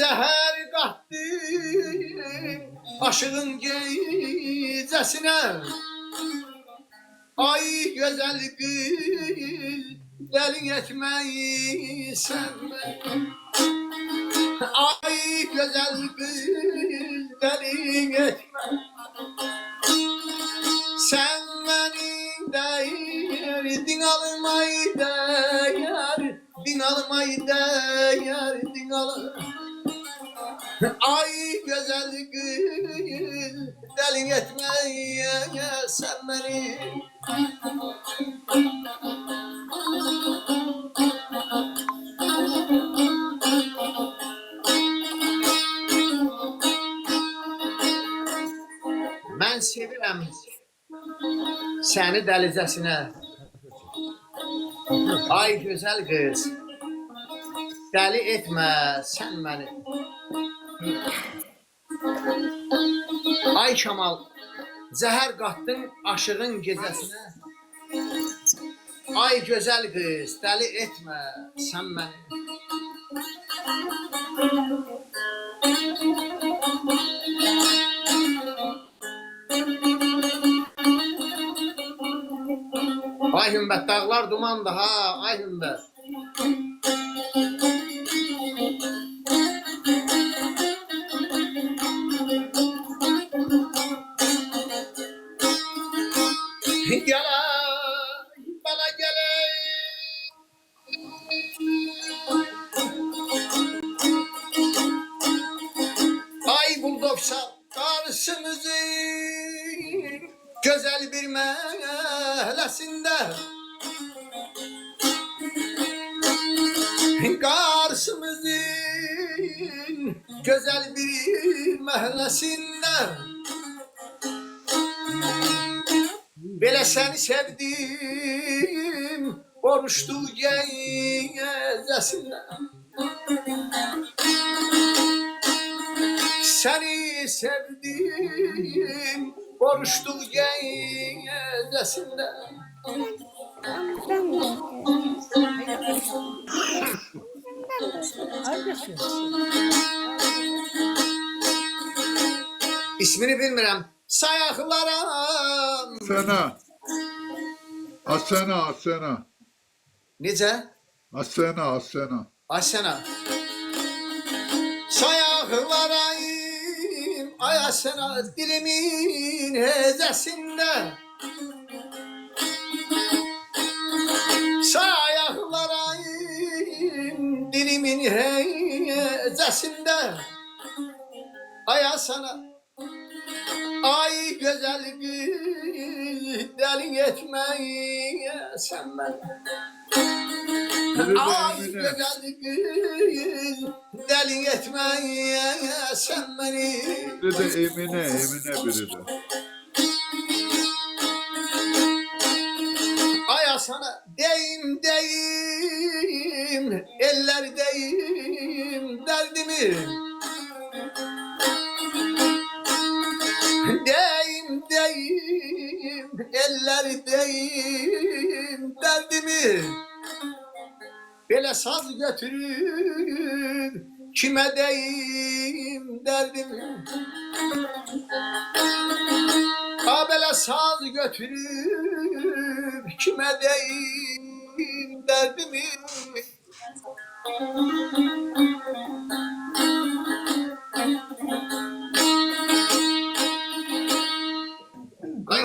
zəhər qatdım aşığın gecəsinə. Ay gözəl qız, dəlin etməysən məni. Ay gözəl qız, dəlin etmə. Sən mənim dəyirdin almay dəyər, din almay dəyər, din almay. Ay gözəl qız, dəlin etməysən məni. Mən sevirəm səni dəlicəsinə. Ay gözəl qız, dəli etmə sən məni. Ay Kamal, zəhər qatdın aşığın gecəsinə. Ay gözəl qız, dəli etmə sən məni. Ay Hümbət, dağlar dumandı ha, ay Hümbət. Gələ, bana gələ. Ay buldoksa karşımızı güzel bir məhəlləsində. Karşımızın güzel bir məhəlləsində. Belə səni sevdim, oruçlu gecəsində. Səni sevdim, oruçlu gecəsində. İsmini bilmirəm. Sayaqlaram. Asena. Necə? Asena. Asena. Sayaqlarayım, ay Asena, dilimin hezəsində. Sayaqlarayım, dilimin hezəsində. Ay Asena, ay gözəl qız, dəlin etməyəsən məni. Ay gözəl qız, dəlin etməyəsən məni. Bir de Emine biri de. Ay Asena, deyim, eller deyim dərdimi. Deyim, eller deyim dərdimi. Belə saz götürür, kimə deyim dərdimi. Ha belə saz götürür, kimə deyim dərdimi. Ay,